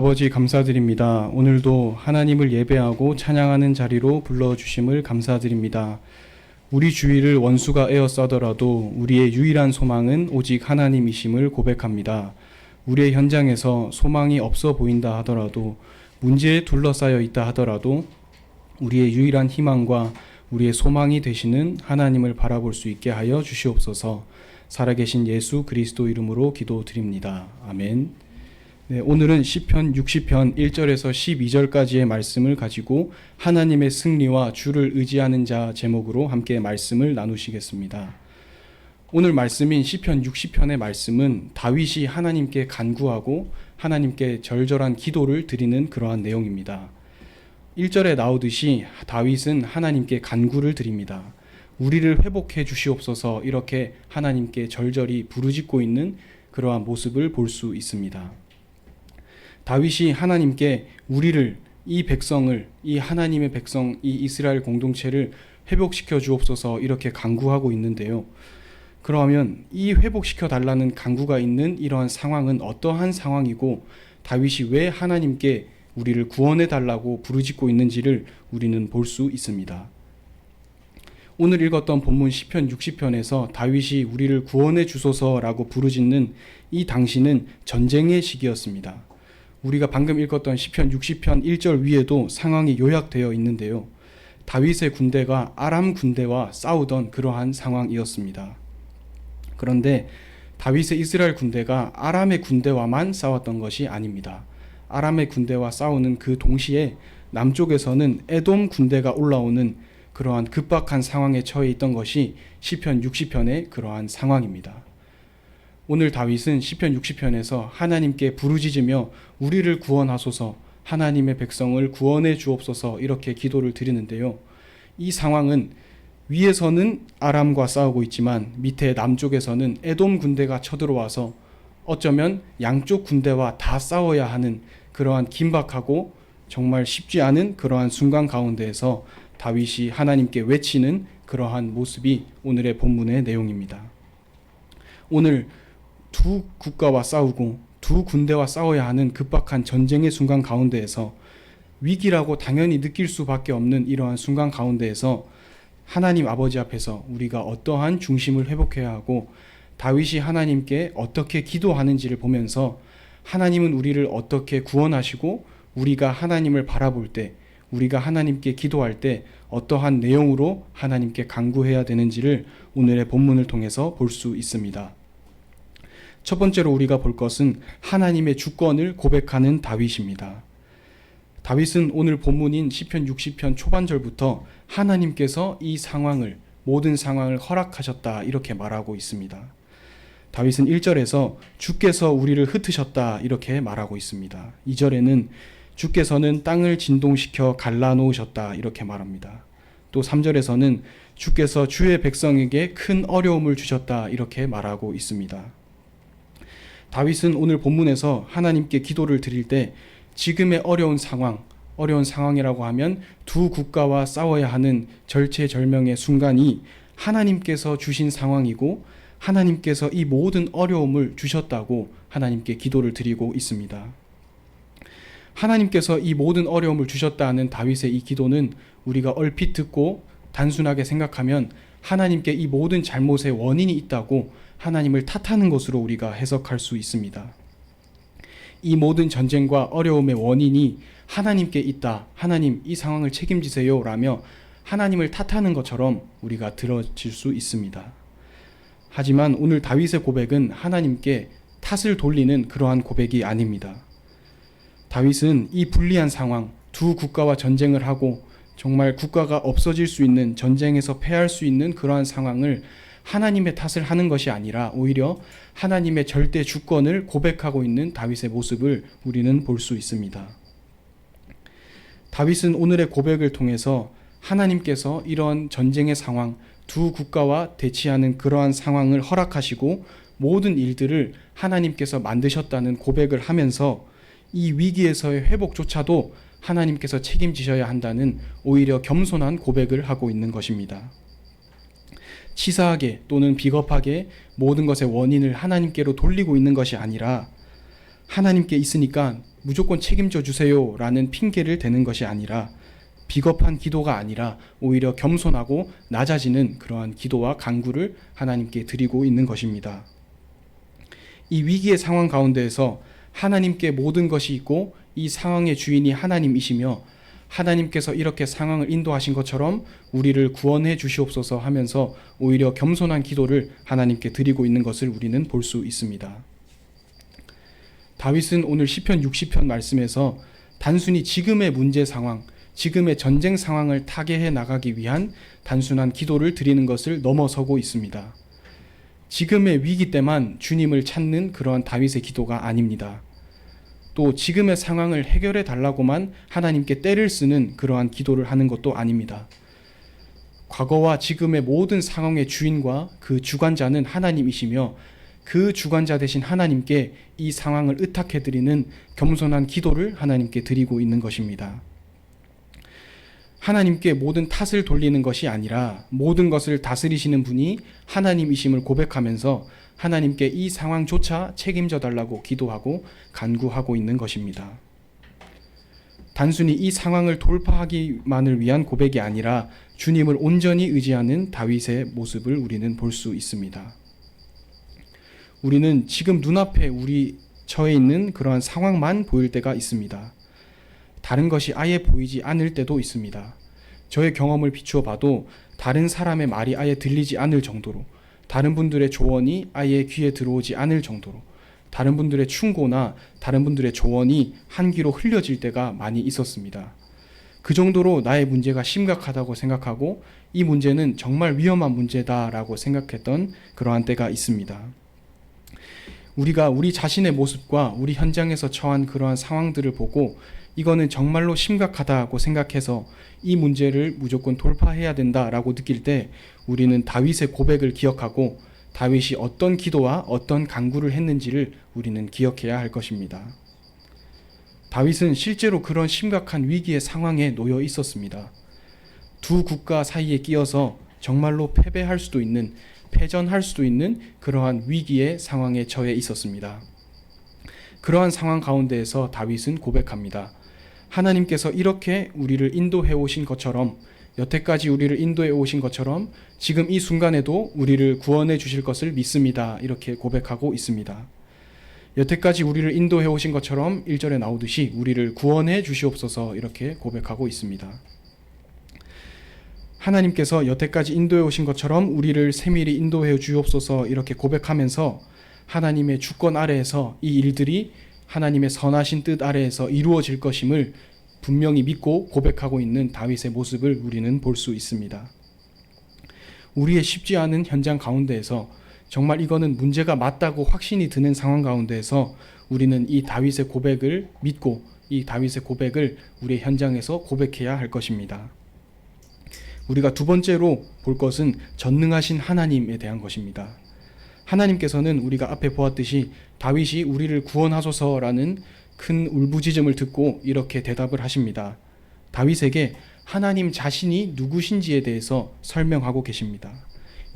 아버지 감사드립니다. 오늘도 하나님을 예배하고 찬양하는 자리로 불러주심을 감사드립니다. 우리 주위를 원수가 에워싸더라도 우리의 유일한 소망은 오직 하나님이심을 고백합니다. 우리의 현장에서 소망이 없어 보인다 하더라도, 문제에 둘러싸여 있다 하더라도 우리의 유일한 희망과 우리의 소망이 되시는 하나님을 바라볼 수 있게 하여 주시옵소서. 살아계신 예수 그리스도 이름으로 기도드립니다. 아멘. 네, 오늘은 시편 60편 1절에서 12절까지의 말씀을 가지고 하나님의 승리와 주를 의지하는 자 제목으로 함께 말씀을 나누시겠습니다. 오늘 말씀인 시편 60편의 말씀은 다윗이 하나님께 간구하고 하나님께 절절한 기도를 드리는 그러한 내용입니다. 1절에 나오듯이 다윗은 하나님께 간구를 드립니다. 우리를 회복해 주시옵소서, 이렇게 하나님께 절절히 부르짖고 있는 그러한 모습을 볼 수 있습니다. 다윗이 하나님께 우리를, 이 백성을, 이 하나님의 백성, 이 이스라엘 공동체를 회복시켜 주옵소서 이렇게 간구하고 있는데요. 그러면 이 회복시켜 달라는 간구가 있는 이러한 상황은 어떠한 상황이고, 다윗이 왜 하나님께 우리를 구원해 달라고 부르짖고 있는지를 우리는 볼 수 있습니다. 오늘 읽었던 본문 시편 60편에서 다윗이 우리를 구원해 주소서라고 부르짖는 이 당시는 전쟁의 시기였습니다. 우리가 방금 읽었던 시편 60편 1절 위에도 상황이 요약되어 있는데요. 다윗의 군대가 아람 군대와 싸우던 그러한 상황이었습니다. 그런데 다윗의 이스라엘 군대가 아람의 군대와만 싸웠던 것이 아닙니다. 아람의 군대와 싸우는 그 동시에 남쪽에서는 에돔 군대가 올라오는 그러한 급박한 상황에 처해 있던 것이 시편 60편의 그러한 상황입니다. 오늘 다윗은 시편 60편에서 하나님께 부르짖으며 우리를 구원하소서, 하나님의 백성을 구원해 주옵소서 이렇게 기도를 드리는데요. 이 상황은 위에서는 아람과 싸우고 있지만 밑에 남쪽에서는 에돔 군대가 쳐들어와서 어쩌면 양쪽 군대와 다 싸워야 하는 그러한 긴박하고 정말 쉽지 않은 그러한 순간 가운데에서 다윗이 하나님께 외치는 그러한 모습이 오늘의 본문의 내용입니다. 오늘 두 국가와 싸우고 두 군대와 싸워야 하는 급박한 전쟁의 순간 가운데에서 위기라고 당연히 느낄 수밖에 없는 이러한 순간 가운데에서 하나님 아버지 앞에서 우리가 어떠한 중심을 회복해야 하고, 다윗이 하나님께 어떻게 기도하는지를 보면서 하나님은 우리를 어떻게 구원하시고 우리가 하나님을 바라볼 때, 우리가 하나님께 기도할 때 어떠한 내용으로 하나님께 간구해야 되는지를 오늘의 본문을 통해서 볼 수 있습니다. 첫 번째로 우리가 볼 것은 하나님의 주권을 고백하는 다윗입니다. 다윗은 오늘 본문인 시편 60편 초반절부터 하나님께서 이 상황을, 모든 상황을 허락하셨다 이렇게 말하고 있습니다. 다윗은 1절에서 주께서 우리를 흩으셨다 이렇게 말하고 있습니다. 2절에는 주께서는 땅을 진동시켜 갈라놓으셨다 이렇게 말합니다. 또 3절에서는 주께서 주의 백성에게 큰 어려움을 주셨다 이렇게 말하고 있습니다. 다윗은 오늘 본문에서 하나님께 기도를 드릴 때 지금의 어려운 상황이라고 하면 두 국가와 싸워야 하는 절체절명의 순간이 하나님께서 주신 상황이고, 하나님께서 이 모든 어려움을 주셨다고 하나님께 기도를 드리고 있습니다. 하나님께서 이 모든 어려움을 주셨다는 다윗의 이 기도는 우리가 얼핏 듣고 단순하게 생각하면 하나님께 이 모든 잘못의 원인이 있다고 하나님을 탓하는 것으로 우리가 해석할 수 있습니다. 이 모든 전쟁과 어려움의 원인이 하나님께 있다, 하나님 이 상황을 책임지세요 라며 하나님을 탓하는 것처럼 우리가 들어질 수 있습니다. 하지만 오늘 다윗의 고백은 하나님께 탓을 돌리는 그러한 고백이 아닙니다. 다윗은 이 불리한 상황, 두 국가와 전쟁을 하고 정말 국가가 없어질 수 있는, 전쟁에서 패할 수 있는 그러한 상황을 하나님의 탓을 하는 것이 아니라 오히려 하나님의 절대 주권을 고백하고 있는 다윗의 모습을 우리는 볼 수 있습니다. 다윗은 오늘의 고백을 통해서 하나님께서 이런 전쟁의 상황, 두 국가와 대치하는 그러한 상황을 허락하시고 모든 일들을 하나님께서 만드셨다는 고백을 하면서 이 위기에서의 회복조차도 하나님께서 책임지셔야 한다는 오히려 겸손한 고백을 하고 있는 것입니다. 치사하게 또는 비겁하게 모든 것의 원인을 하나님께로 돌리고 있는 것이 아니라 하나님께 있으니까 무조건 책임져 주세요라는 핑계를 대는 것이 아니라, 비겁한 기도가 아니라 오히려 겸손하고 낮아지는 그러한 기도와 간구를 하나님께 드리고 있는 것입니다. 이 위기의 상황 가운데에서 하나님께 모든 것이 있고 이 상황의 주인이 하나님이시며, 하나님께서 이렇게 상황을 인도하신 것처럼 우리를 구원해 주시옵소서 하면서 오히려 겸손한 기도를 하나님께 드리고 있는 것을 우리는 볼 수 있습니다. 다윗은 오늘 시편 60편 말씀에서 단순히 지금의 문제 상황, 지금의 전쟁 상황을 타개해 나가기 위한 단순한 기도를 드리는 것을 넘어서고 있습니다. 지금의 위기 때만 주님을 찾는 그러한 다윗의 기도가 아닙니다. 또 지금의 상황을 해결해 달라고만 하나님께 떼를 쓰는 그러한 기도를 하는 것도 아닙니다. 과거와 지금의 모든 상황의 주인과 그 주관자는 하나님이시며, 그 주관자 되신 하나님께 이 상황을 의탁해 드리는 겸손한 기도를 하나님께 드리고 있는 것입니다. 하나님께 모든 탓을 돌리는 것이 아니라 모든 것을 다스리시는 분이 하나님이심을 고백하면서 하나님께 이 상황조차 책임져 달라고 기도하고 간구하고 있는 것입니다. 단순히 이 상황을 돌파하기만을 위한 고백이 아니라 주님을 온전히 의지하는 다윗의 모습을 우리는 볼 수 있습니다. 우리는 지금 눈앞에 우리 처해 있는 그러한 상황만 보일 때가 있습니다. 다른 것이 아예 보이지 않을 때도 있습니다. 저의 경험을 비추어 봐도 다른 사람의 말이 아예 들리지 않을 정도로, 다른 분들의 조언이 아예 귀에 들어오지 않을 정도로, 다른 분들의 충고나 다른 분들의 조언이 한 귀로 흘려질 때가 많이 있었습니다. 그 정도로 나의 문제가 심각하다고 생각하고 이 문제는 정말 위험한 문제다라고 생각했던 그러한 때가 있습니다. 우리가 우리 자신의 모습과 우리 현장에서 처한 그러한 상황들을 보고 이거는 정말로 심각하다고 생각해서 이 문제를 무조건 돌파해야 된다라고 느낄 때 우리는 다윗의 고백을 기억하고 다윗이 어떤 기도와 어떤 간구를 했는지를 우리는 기억해야 할 것입니다. 다윗은 실제로 그런 심각한 위기의 상황에 놓여 있었습니다. 두 국가 사이에 끼어서 정말로 패배할 수도 있는, 패전할 수도 있는 그러한 위기의 상황에 처해 있었습니다. 그러한 상황 가운데에서 다윗은 고백합니다. 하나님께서 이렇게 우리를 인도해 오신 것처럼, 여태까지 우리를 인도해 오신 것처럼 지금 이 순간에도 우리를 구원해 주실 것을 믿습니다. 이렇게 고백하고 있습니다. 여태까지 우리를 인도해 오신 것처럼 1절에 나오듯이 우리를 구원해 주시옵소서 이렇게 고백하고 있습니다. 하나님께서 여태까지 인도해 오신 것처럼 우리를 세밀히 인도해 주옵소서 이렇게 고백하면서 하나님의 주권 아래에서 이 일들이 하나님의 선하신 뜻 아래에서 이루어질 것임을 분명히 믿고 고백하고 있는 다윗의 모습을 우리는 볼 수 있습니다. 우리의 쉽지 않은 현장 가운데에서 정말 이거는 문제가 맞다고 확신이 드는 상황 가운데에서 우리는 이 다윗의 고백을 믿고 이 다윗의 고백을 우리의 현장에서 고백해야 할 것입니다. 우리가 두 번째로 볼 것은 전능하신 하나님에 대한 것입니다. 하나님께서는 우리가 앞에 보았듯이 다윗이 우리를 구원하소서라는 큰 울부짖음을 듣고 이렇게 대답을 하십니다. 다윗에게 하나님 자신이 누구신지에 대해서 설명하고 계십니다.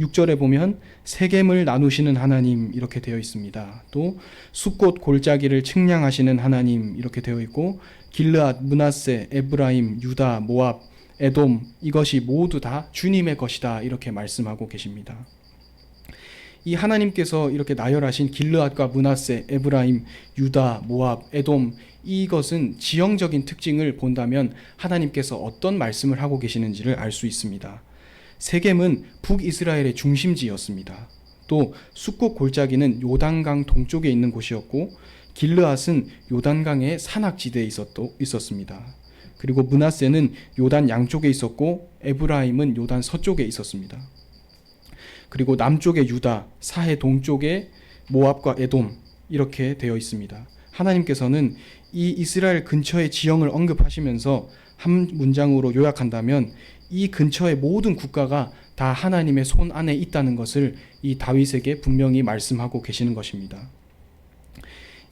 6절에 보면 세겜을 나누시는 하나님 이렇게 되어 있습니다. 또 숫곳 골짜기를 측량하시는 하나님 이렇게 되어 있고, 길르앗, 므낫세, 에브라임, 유다, 모압, 에돔 이것이 모두 다 주님의 것이다 이렇게 말씀하고 계십니다. 이 하나님께서 이렇게 나열하신 길르앗과 므낫세, 에브라임, 유다, 모압, 에돔 이것은 지형적인 특징을 본다면 하나님께서 어떤 말씀을 하고 계시는지를 알 수 있습니다. 세겜은 북이스라엘의 중심지였습니다. 또 숫곳 골짜기는 요단강 동쪽에 있는 곳이었고, 길르앗은 요단강의 산악지대에 있었습니다. 그리고 므낫세는 요단 양쪽에 있었고, 에브라임은 요단 서쪽에 있었습니다. 그리고 남쪽에 유다, 사해 동쪽에 모압과 에돔 이렇게 되어 있습니다. 하나님께서는 이 이스라엘 근처의 지형을 언급하시면서 한 문장으로 요약한다면 이 근처의 모든 국가가 다 하나님의 손 안에 있다는 것을 이 다윗에게 분명히 말씀하고 계시는 것입니다.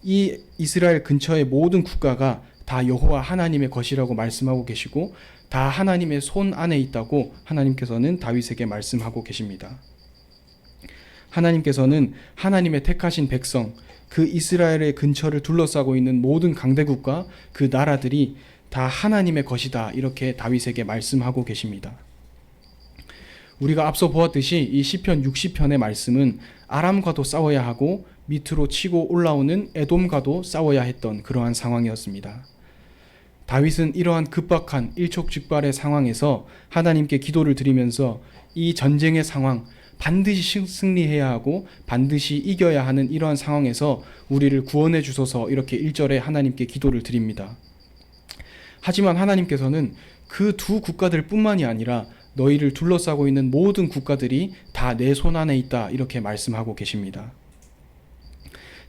이 이스라엘 근처의 모든 국가가 다 여호와 하나님의 것이라고 말씀하고 계시고 다 하나님의 손 안에 있다고 하나님께서는 다윗에게 말씀하고 계십니다. 하나님께서는 하나님의 택하신 백성, 그 이스라엘의 근처를 둘러싸고 있는 모든 강대국과 그 나라들이 다 하나님의 것이다, 이렇게 다윗에게 말씀하고 계십니다. 우리가 앞서 보았듯이 이 시편 60편의 말씀은 아람과도 싸워야 하고 밑으로 치고 올라오는 에돔과도 싸워야 했던 그러한 상황이었습니다. 다윗은 이러한 급박한 일촉즉발의 상황에서 하나님께 기도를 드리면서 이 전쟁의 상황, 반드시 승리해야 하고 반드시 이겨야 하는 이러한 상황에서 우리를 구원해 주소서, 이렇게 1절에 하나님께 기도를 드립니다. 하지만 하나님께서는 그 두 국가들 뿐만이 아니라 너희를 둘러싸고 있는 모든 국가들이 다 내 손 안에 있다, 이렇게 말씀하고 계십니다.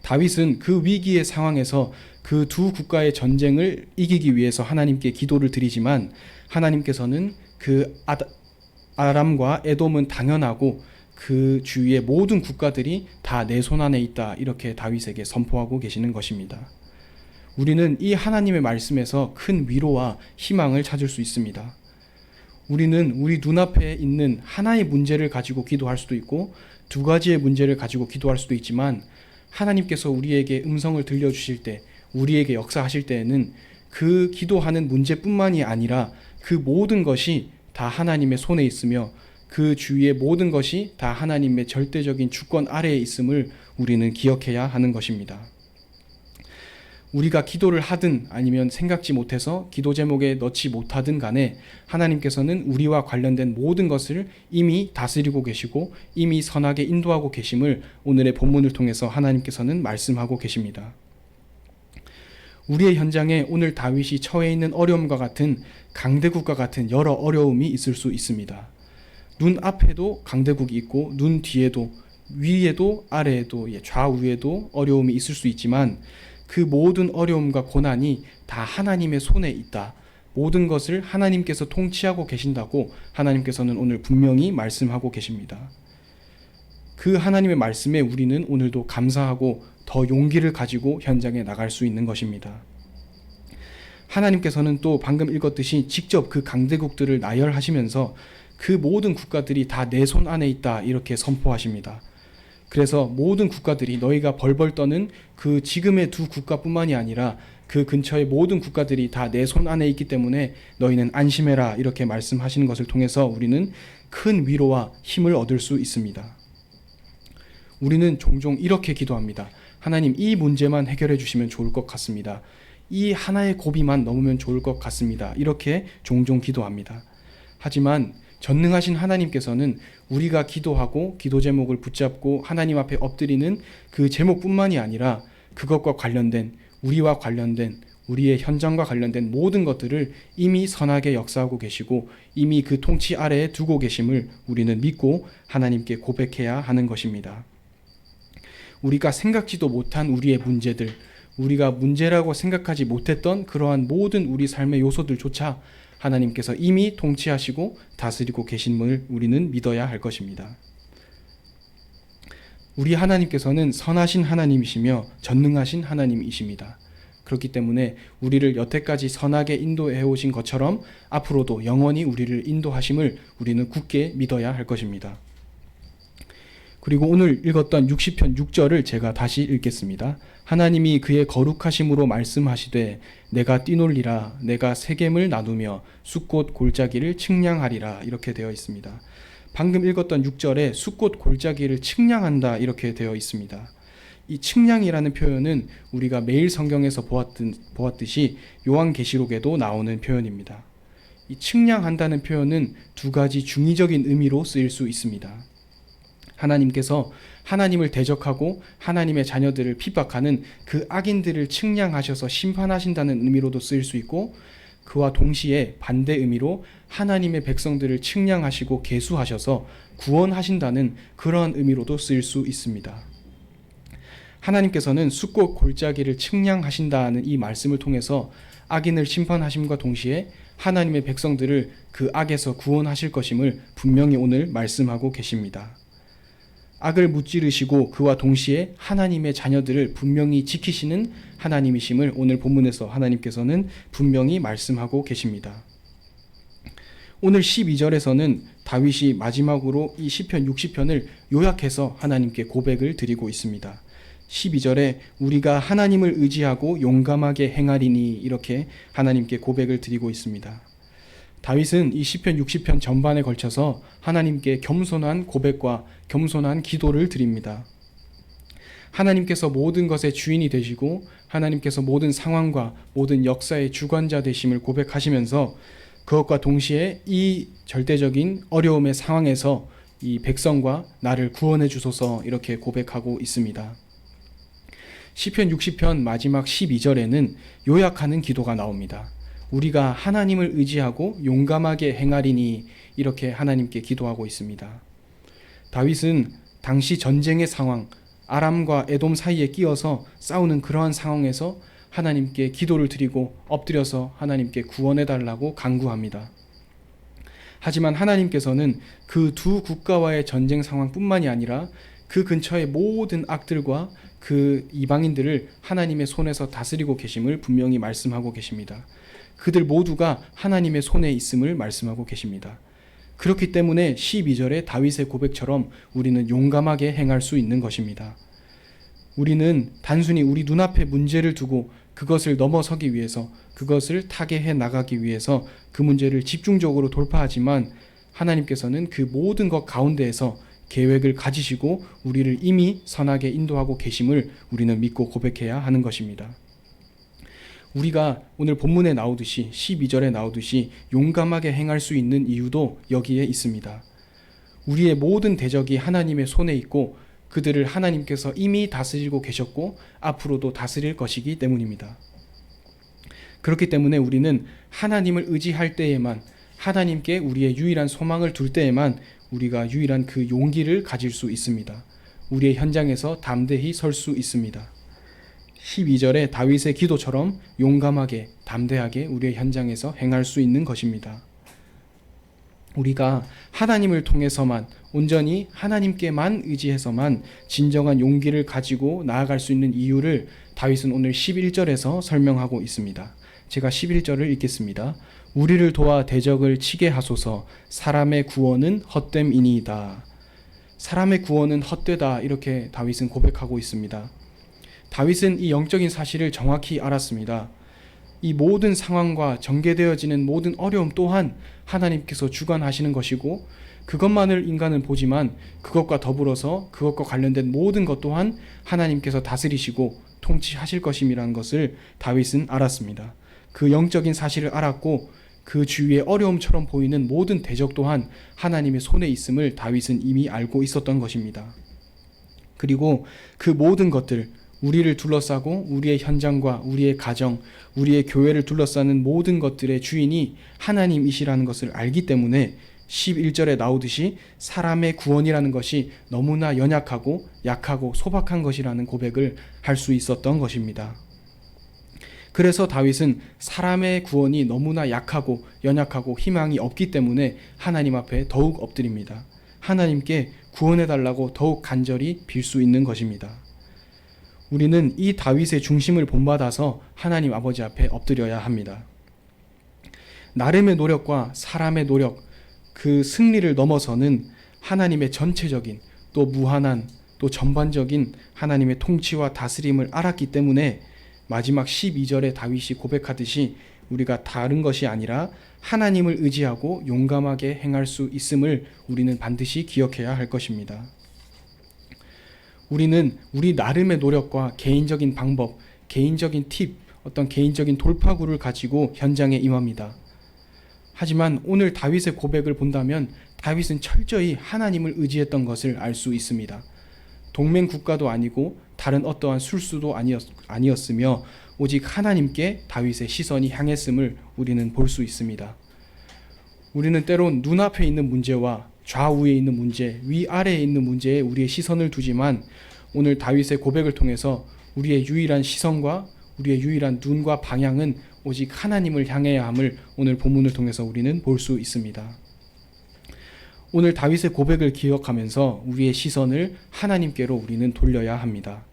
다윗은 그 위기의 상황에서 그 두 국가의 전쟁을 이기기 위해서 하나님께 기도를 드리지만 하나님께서는 그 아람과 에돔은 당연하고 그 주위의 모든 국가들이 다 내 손 안에 있다, 이렇게 다윗에게 선포하고 계시는 것입니다. 우리는 이 하나님의 말씀에서 큰 위로와 희망을 찾을 수 있습니다. 우리는 우리 눈앞에 있는 하나의 문제를 가지고 기도할 수도 있고 두 가지의 문제를 가지고 기도할 수도 있지만 하나님께서 우리에게 음성을 들려주실 때, 우리에게 역사하실 때에는 그 기도하는 문제뿐만이 아니라 그 모든 것이 다 하나님의 손에 있으며 그 주위의 모든 것이 다 하나님의 절대적인 주권 아래에 있음을 우리는 기억해야 하는 것입니다. 우리가 기도를 하든 아니면 생각지 못해서 기도 제목에 넣지 못하든 간에 하나님께서는 우리와 관련된 모든 것을 이미 다스리고 계시고 이미 선하게 인도하고 계심을 오늘의 본문을 통해서 하나님께서는 말씀하고 계십니다. 우리의 현장에 오늘 다윗이 처해 있는 어려움과 같은, 강대국과 같은 여러 어려움이 있을 수 있습니다. 눈 앞에도 강대국이 있고 눈 뒤에도, 위에도 아래에도, 좌우에도 어려움이 있을 수 있지만 그 모든 어려움과 고난이 다 하나님의 손에 있다, 모든 것을 하나님께서 통치하고 계신다고 하나님께서는 오늘 분명히 말씀하고 계십니다. 그 하나님의 말씀에 우리는 오늘도 감사하고 더 용기를 가지고 현장에 나갈 수 있는 것입니다. 하나님께서는 또 방금 읽었듯이 직접 그 강대국들을 나열하시면서 그 모든 국가들이 다 내 손 안에 있다, 이렇게 선포하십니다. 그래서 모든 국가들이, 너희가 벌벌 떠는 그 지금의 두 국가뿐만이 아니라 그 근처의 모든 국가들이 다 내 손 안에 있기 때문에 너희는 안심해라, 이렇게 말씀하시는 것을 통해서 우리는 큰 위로와 힘을 얻을 수 있습니다. 우리는 종종 이렇게 기도합니다. 하나님, 이 문제만 해결해 주시면 좋을 것 같습니다. 이 하나의 고비만 넘으면 좋을 것 같습니다. 이렇게 종종 기도합니다. 하지만 전능하신 하나님께서는 우리가 기도하고 기도 제목을 붙잡고 하나님 앞에 엎드리는 그 제목뿐만이 아니라 그것과 관련된, 우리와 관련된, 우리의 현장과 관련된 모든 것들을 이미 선하게 역사하고 계시고 이미 그 통치 아래에 두고 계심을 우리는 믿고 하나님께 고백해야 하는 것입니다. 우리가 생각지도 못한 우리의 문제들, 우리가 문제라고 생각하지 못했던 그러한 모든 우리 삶의 요소들조차 하나님께서 이미 통치하시고 다스리고 계심을 우리는 믿어야 할 것입니다. 우리 하나님께서는 선하신 하나님이시며 전능하신 하나님이십니다. 그렇기 때문에 우리를 여태까지 선하게 인도해 오신 것처럼 앞으로도 영원히 우리를 인도하심을 우리는 굳게 믿어야 할 것입니다. 그리고 오늘 읽었던 60편 6절을 제가 다시 읽겠습니다. 하나님이 그의 거룩하심으로 말씀하시되 내가 뛰놀리라, 내가 세겜을 나누며 숫꽃 골짜기를 측량하리라, 이렇게 되어 있습니다. 방금 읽었던 6절에 숫꽃 골짜기를 측량한다, 이렇게 되어 있습니다. 이 측량이라는 표현은 우리가 매일 성경에서 보았듯이 요한계시록에도 나오는 표현입니다. 이 측량한다는 표현은 두 가지 중의적인 의미로 쓰일 수 있습니다. 하나님께서 하나님을 대적하고 하나님의 자녀들을 핍박하는 그 악인들을 측량하셔서 심판하신다는 의미로도 쓰일 수 있고, 그와 동시에 반대 의미로 하나님의 백성들을 측량하시고 계수하셔서 구원하신다는 그러한 의미로도 쓰일 수 있습니다. 하나님께서는 숫꽃 골짜기를 측량하신다는 이 말씀을 통해서 악인을 심판하심과 동시에 하나님의 백성들을 그 악에서 구원하실 것임을 분명히 오늘 말씀하고 계십니다. 악을 무찌르시고 그와 동시에 하나님의 자녀들을 분명히 지키시는 하나님이심을 오늘 본문에서 하나님께서는 분명히 말씀하고 계십니다. 오늘 12절에서는 다윗이 마지막으로 이 시편 60편을 요약해서 하나님께 고백을 드리고 있습니다. 12절에 우리가 하나님을 의지하고 용감하게 행하리니 이렇게 하나님께 고백을 드리고 있습니다. 다윗은 이 시편 60편 전반에 걸쳐서 하나님께 겸손한 고백과 겸손한 기도를 드립니다. 하나님께서 모든 것의 주인이 되시고 하나님께서 모든 상황과 모든 역사의 주관자 되심을 고백하시면서 그것과 동시에 이 절대적인 어려움의 상황에서 이 백성과 나를 구원해 주소서 이렇게 고백하고 있습니다. 시편 60편 마지막 12절에는 요약하는 기도가 나옵니다. 우리가 하나님을 의지하고 용감하게 행하리니 이렇게 하나님께 기도하고 있습니다. 다윗은 당시 전쟁의 상황, 아람과 에돔 사이에 끼어서 싸우는 그러한 상황에서 하나님께 기도를 드리고 엎드려서 하나님께 구원해 달라고 간구합니다. 하지만 하나님께서는 그 두 국가와의 전쟁 상황뿐만이 아니라 그 근처의 모든 악들과 그 이방인들을 하나님의 손에서 다스리고 계심을 분명히 말씀하고 계십니다. 그들 모두가 하나님의 손에 있음을 말씀하고 계십니다. 그렇기 때문에 12절의 다윗의 고백처럼 우리는 용감하게 행할 수 있는 것입니다. 우리는 단순히 우리 눈앞에 문제를 두고 그것을 넘어서기 위해서, 그것을 타개해 나가기 위해서 그 문제를 집중적으로 돌파하지만 하나님께서는 그 모든 것 가운데에서 계획을 가지시고 우리를 이미 선하게 인도하고 계심을 우리는 믿고 고백해야 하는 것입니다. 우리가 오늘 본문에 나오듯이 12절에 나오듯이 용감하게 행할 수 있는 이유도 여기에 있습니다. 우리의 모든 대적이 하나님의 손에 있고 그들을 하나님께서 이미 다스리고 계셨고 앞으로도 다스릴 것이기 때문입니다. 그렇기 때문에 우리는 하나님을 의지할 때에만, 하나님께 우리의 유일한 소망을 둘 때에만 우리가 유일한 그 용기를 가질 수 있습니다. 우리의 현장에서 담대히 설 수 있습니다. 12절의 다윗의 기도처럼 용감하게 담대하게 우리의 현장에서 행할 수 있는 것입니다. 우리가 하나님을 통해서만, 온전히 하나님께만 의지해서만 진정한 용기를 가지고 나아갈 수 있는 이유를 다윗은 오늘 11절에서 설명하고 있습니다. 제가 11절을 읽겠습니다. 우리를 도와 대적을 치게 하소서. 사람의 구원은 헛됨이니이다. 사람의 구원은 헛되다, 이렇게 다윗은 고백하고 있습니다. 다윗은 이 영적인 사실을 정확히 알았습니다. 이 모든 상황과 전개되어지는 모든 어려움 또한 하나님께서 주관하시는 것이고 그것만을 인간은 보지만 그것과 더불어서 그것과 관련된 모든 것 또한 하나님께서 다스리시고 통치하실 것임이라는 것을 다윗은 알았습니다. 그 영적인 사실을 알았고 그 주위에 어려움처럼 보이는 모든 대적 또한 하나님의 손에 있음을 다윗은 이미 알고 있었던 것입니다. 그리고 그 모든 것들, 우리를 둘러싸고 우리의 현장과 우리의 가정, 우리의 교회를 둘러싸는 모든 것들의 주인이 하나님이시라는 것을 알기 때문에 11절에 나오듯이 사람의 구원이라는 것이 너무나 연약하고 약하고 소박한 것이라는 고백을 할 수 있었던 것입니다. 그래서 다윗은 사람의 구원이 너무나 약하고 연약하고 희망이 없기 때문에 하나님 앞에 더욱 엎드립니다. 하나님께 구원해달라고 더욱 간절히 빌 수 있는 것입니다. 우리는 이 다윗의 중심을 본받아서 하나님 아버지 앞에 엎드려야 합니다. 나름의 노력과 사람의 노력, 그 승리를 넘어서는 하나님의 전체적인 또 무한한 또 전반적인 하나님의 통치와 다스림을 알았기 때문에 마지막 12절에 다윗이 고백하듯이 우리가 다른 것이 아니라 하나님을 의지하고 용감하게 행할 수 있음을 우리는 반드시 기억해야 할 것입니다. 우리는 우리 나름의 노력과 개인적인 방법, 개인적인 팁, 어떤 개인적인 돌파구를 가지고 현장에 임합니다. 하지만 오늘 다윗의 고백을 본다면 다윗은 철저히 하나님을 의지했던 것을 알 수 있습니다. 동맹 국가도 아니고 다른 어떠한 술수도 아니었으며 오직 하나님께 다윗의 시선이 향했음을 우리는 볼 수 있습니다. 우리는 때론 눈앞에 있는 문제와 좌우에 있는 문제, 위아래에 있는 문제에 우리의 시선을 두지만 오늘 다윗의 고백을 통해서 우리의 유일한 시선과 우리의 유일한 눈과 방향은 오직 하나님을 향해야 함을 오늘 본문을 통해서 우리는 볼 수 있습니다. 오늘 다윗의 고백을 기억하면서 우리의 시선을 하나님께로 우리는 돌려야 합니다.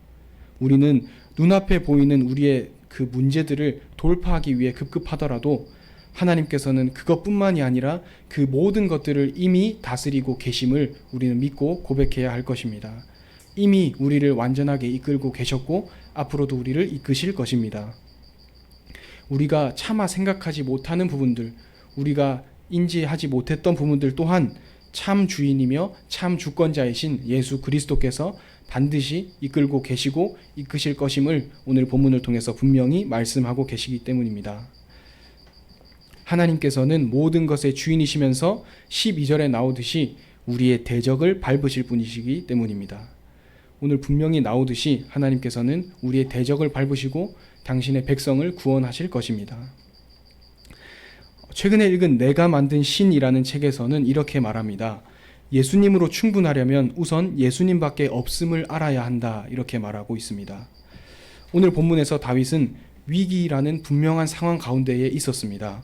우리는 눈앞에 보이는 우리의 그 문제들을 돌파하기 위해 급급하더라도 하나님께서는 그것뿐만이 아니라 그 모든 것들을 이미 다스리고 계심을 우리는 믿고 고백해야 할 것입니다. 이미 우리를 완전하게 이끌고 계셨고 앞으로도 우리를 이끄실 것입니다. 우리가 차마 생각하지 못하는 부분들, 우리가 인지하지 못했던 부분들 또한 참 주인이며 참 주권자이신 예수 그리스도께서 반드시 이끌고 계시고 이끄실 것임을 오늘 본문을 통해서 분명히 말씀하고 계시기 때문입니다. 하나님께서는 모든 것의 주인이시면서 12절에 나오듯이 우리의 대적을 밟으실 분이시기 때문입니다. 오늘 분명히 나오듯이 하나님께서는 우리의 대적을 밟으시고 당신의 백성을 구원하실 것입니다. 최근에 읽은 내가 만든 신이라는 책에서는 이렇게 말합니다. 예수님으로 충분하려면 우선 예수님밖에 없음을 알아야 한다, 이렇게 말하고 있습니다. 오늘 본문에서 다윗은 위기라는 분명한 상황 가운데에 있었습니다.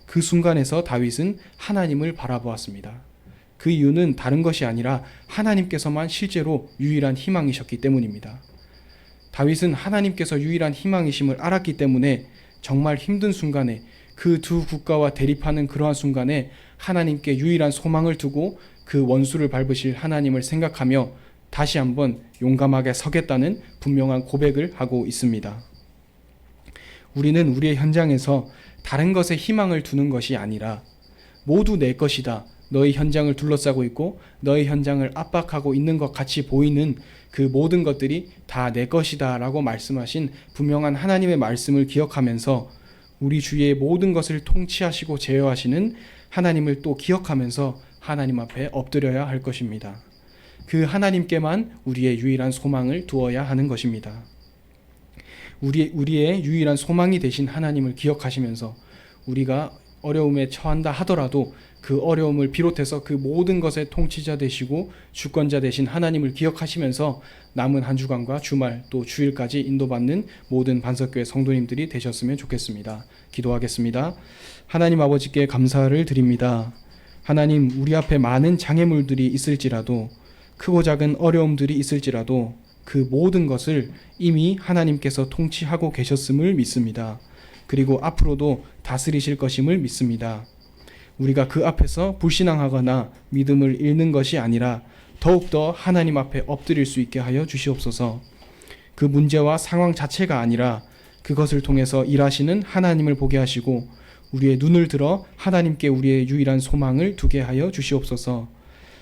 그 순간에서 다윗은 하나님을 바라보았습니다. 그 이유는 다른 것이 아니라 하나님께서만 실제로 유일한 희망이셨기 때문입니다. 다윗은 하나님께서 유일한 희망이심을 알았기 때문에 정말 힘든 순간에, 그 두 국가와 대립하는 그러한 순간에 하나님께 유일한 소망을 두고 그 원수를 밟으실 하나님을 생각하며 다시 한번 용감하게 서겠다는 분명한 고백을 하고 있습니다. 우리는 우리의 현장에서 다른 것에 희망을 두는 것이 아니라 모두 내 것이다, 너의 현장을 둘러싸고 있고 너의 현장을 압박하고 있는 것 같이 보이는 그 모든 것들이 다 내 것이다 라고 말씀하신 분명한 하나님의 말씀을 기억하면서 우리 주위의 모든 것을 통치하시고 제어하시는 하나님을 또 기억하면서 하나님 앞에 엎드려야 할 것입니다. 그 하나님께만 우리의 유일한 소망을 두어야 하는 것입니다. 우리의 유일한 소망이 되신 하나님을 기억하시면서 우리가 어려움에 처한다 하더라도 그 어려움을 비롯해서 그 모든 것의 통치자 되시고 주권자 되신 하나님을 기억하시면서 남은 한 주간과 주말 또 주일까지 인도받는 모든 반석교회 성도님들이 되셨으면 좋겠습니다. 기도하겠습니다. 하나님 아버지께 감사를 드립니다. 하나님, 우리 앞에 많은 장애물들이 있을지라도, 크고 작은 어려움들이 있을지라도 그 모든 것을 이미 하나님께서 통치하고 계셨음을 믿습니다. 그리고 앞으로도 다스리실 것임을 믿습니다. 우리가 그 앞에서 불신앙하거나 믿음을 잃는 것이 아니라 더욱더 하나님 앞에 엎드릴 수 있게 하여 주시옵소서. 그 문제와 상황 자체가 아니라 그것을 통해서 일하시는 하나님을 보게 하시고 우리의 눈을 들어 하나님께 우리의 유일한 소망을 두게 하여 주시옵소서.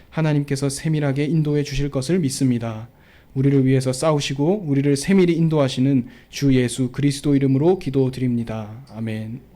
하나님께서 세밀하게 인도해 주실 것을 믿습니다. 우리를 위해서 싸우시고 우리를 세밀히 인도하시는 주 예수 그리스도 이름으로 기도드립니다. 아멘.